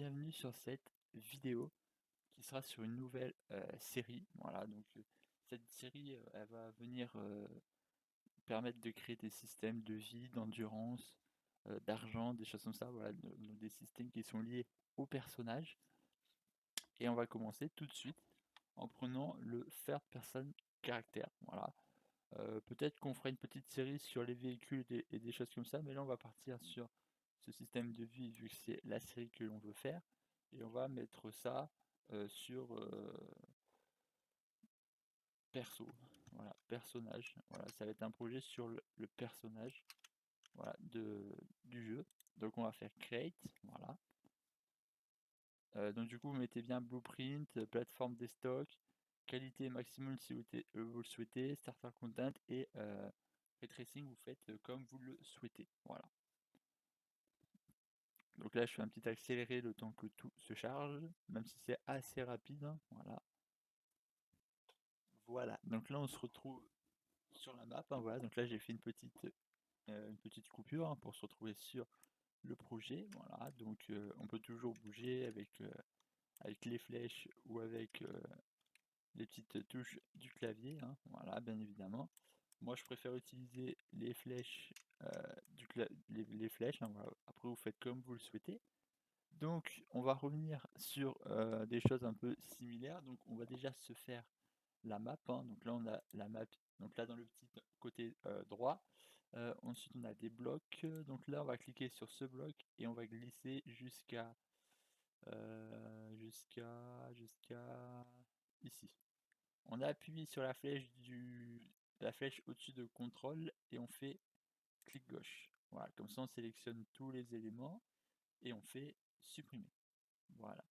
bienvenue sur cette vidéo qui sera sur une nouvelle série. Voilà, donc cette série, elle va venir permettre de créer des systèmes de vie, d'endurance, d'argent, des choses comme ça. Voilà, des systèmes qui sont liés au personnage. Et on va commencer tout de suite en prenant le third person caractère. Voilà. Peut-être qu'on fera une petite série sur les véhicules et des choses comme ça, mais là on va partir sur ce système de vie vu que c'est la série que l'on veut faire, et on va mettre ça sur perso, voilà, personnage, voilà, ça va être un projet sur le personnage, voilà, du jeu. Donc on va faire create, voilà. Donc du coup vous mettez bien blueprint, plateforme des stocks, qualité maximum si vous le souhaitez, starter content et ray tracing vous faites comme vous le souhaitez, voilà. Donc là je fais un petit accéléré le temps que tout se charge, même si c'est assez rapide, hein, voilà. Voilà, donc là on se retrouve sur la map, hein, voilà, donc là j'ai fait une petite coupure hein, pour se retrouver sur le projet, voilà, donc on peut toujours bouger avec les flèches ou avec les petites touches du clavier, hein, voilà, bien évidemment. Moi je préfère utiliser les flèches, les flèches, hein, voilà. Après vous faites comme vous le souhaitez. Donc on va revenir sur des choses un peu similaires, donc on va déjà se faire la map, hein. Donc là on a la map, donc là dans le petit côté droit. Ensuite on a des blocs, donc là on va cliquer sur ce bloc et on va glisser jusqu'à ici. On appuie sur la flèche au-dessus de contrôle et on fait clic gauche. Voilà, comme ça on sélectionne tous les éléments et on fait supprimer. Voilà.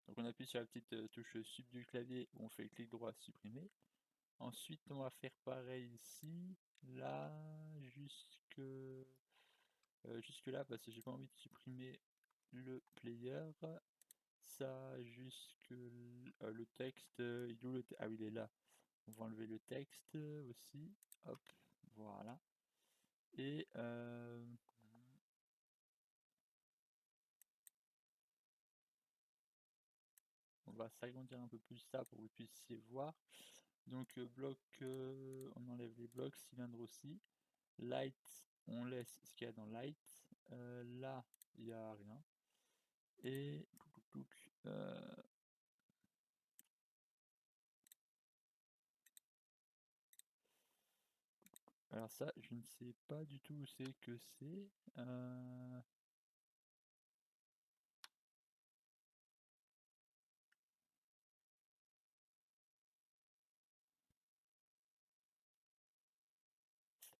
Donc on appuie sur la petite touche sub du clavier où on fait clic droit supprimer. Ensuite, on va faire pareil ici, là, jusque là, parce que j'ai pas envie de supprimer le player. Ça, le texte, il est où ah oui, il est là. On va enlever le texte aussi. Hop, voilà. Et on va s'agrandir un peu plus ça pour que vous puissiez voir. Donc bloc, on enlève les blocs, cylindre aussi. Light, on laisse ce qu'il y a dans light. Là, il n'y a rien. Et alors ça, je ne sais pas du tout où c'est que c'est.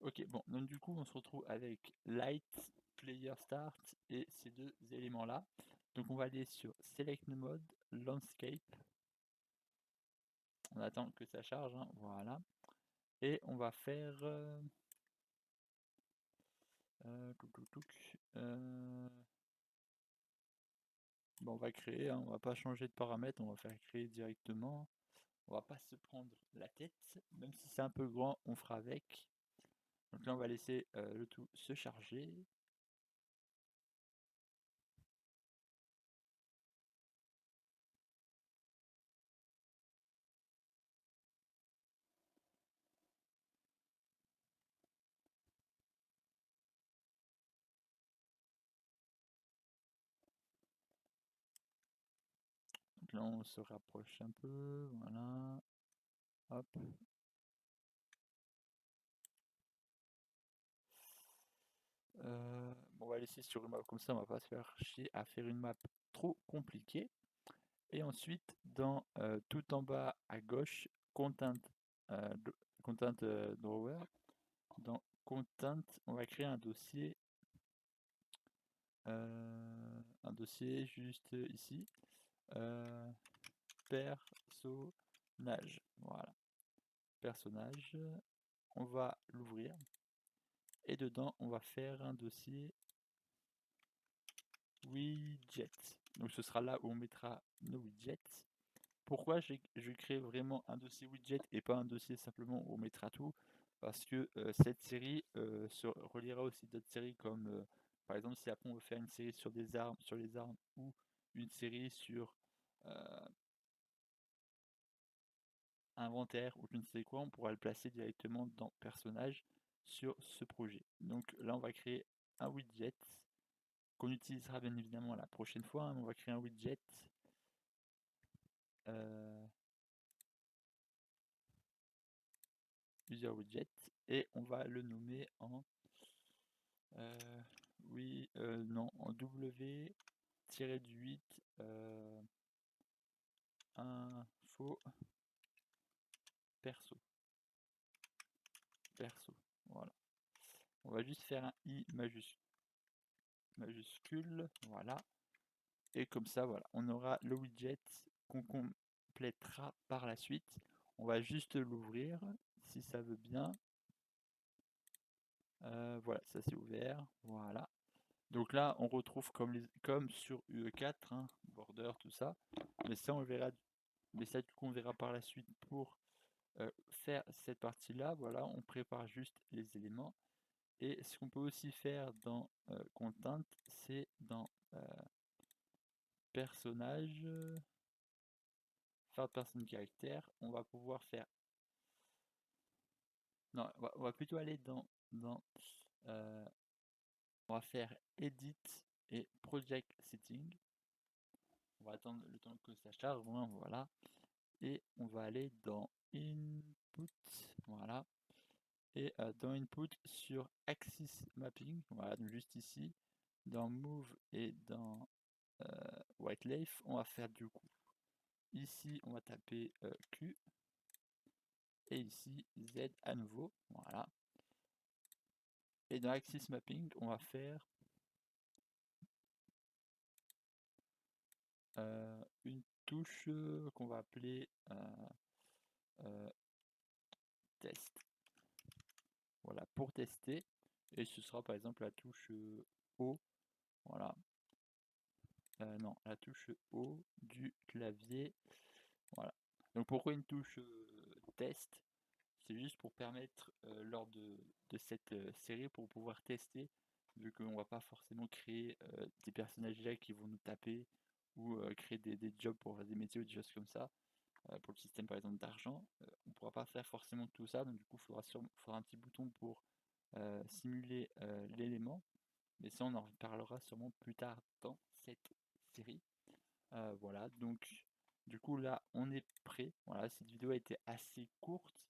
Ok, bon, donc du coup, on se retrouve avec Light, Player Start et ces deux éléments-là. Donc on va aller sur Select Mode, Landscape. On attend que ça charge, hein, voilà. Et on va faire... bon, on va créer, hein, on va pas changer de paramètres, on va faire créer directement. On va pas se prendre la tête, même si c'est un peu grand, on fera avec. Donc là, on va laisser le tout se charger. Donc là, on se rapproche un peu, voilà. Hop. Bon, on va laisser sur une map comme ça, on va pas se faire chier à faire une map trop compliquée. Et ensuite, dans tout en bas à gauche, Content, content Drawer. Dans Content, on va créer un dossier juste ici. Personnage. Voilà. Personnage. On va l'ouvrir. Et dedans, on va faire un dossier widget. Donc ce sera là où on mettra nos widgets. Pourquoi je crée vraiment un dossier widget et pas un dossier simplement où on mettra tout? Parce que cette série se reliera aussi d'autres séries comme par exemple si après on veut faire une série sur des armes, sur les armes ou une série sur inventaire ou je ne sais quoi, on pourra le placer directement dans personnage sur ce projet. Donc là, on va créer un widget qu'on utilisera bien évidemment la prochaine fois, hein. On va créer un widget user widget et on va le nommer en non, en W-8 info perso. Voilà. On va juste faire un I majuscule, voilà. Et comme ça, voilà, on aura le widget qu'on complétera par la suite. On va juste l'ouvrir, si ça veut bien. Voilà, ça c'est ouvert, voilà. Donc là, on retrouve comme sur UE4, hein, border, tout ça. Mais ça, on verra. Mais ça, du coup, on verra par la suite pour faire cette partie-là. Voilà, on prépare juste les éléments. Et ce qu'on peut aussi faire dans Content, c'est dans personnage, third person caractère, on va pouvoir faire. Non, on va plutôt aller dans on va faire Edit et Project Setting. On va attendre le temps que ça charge, voilà. Et on va aller dans Input, voilà. Et dans Input sur Axis Mapping, voilà, donc juste ici. Dans Move et dans White Leaf, on va faire du coup. Ici, on va taper Q. Et ici, Z à nouveau, voilà. Et dans Axis Mapping, on va faire une touche qu'on va appeler test. Voilà, pour tester. Et ce sera par exemple la touche O. Voilà. Non, la touche O du clavier. Voilà. Donc pourquoi une touche test? C'est juste pour permettre lors de cette série pour pouvoir tester, vu qu'on va pas forcément créer des personnages qui vont nous taper ou créer des jobs pour des métiers ou des choses comme ça. Pour le système par exemple d'argent, on pourra pas faire forcément tout ça, donc du coup il faudra un petit bouton pour simuler l'élément, mais ça on en reparlera sûrement plus tard dans cette série. Voilà, donc du coup là on est prêt. Voilà, cette vidéo a été assez courte,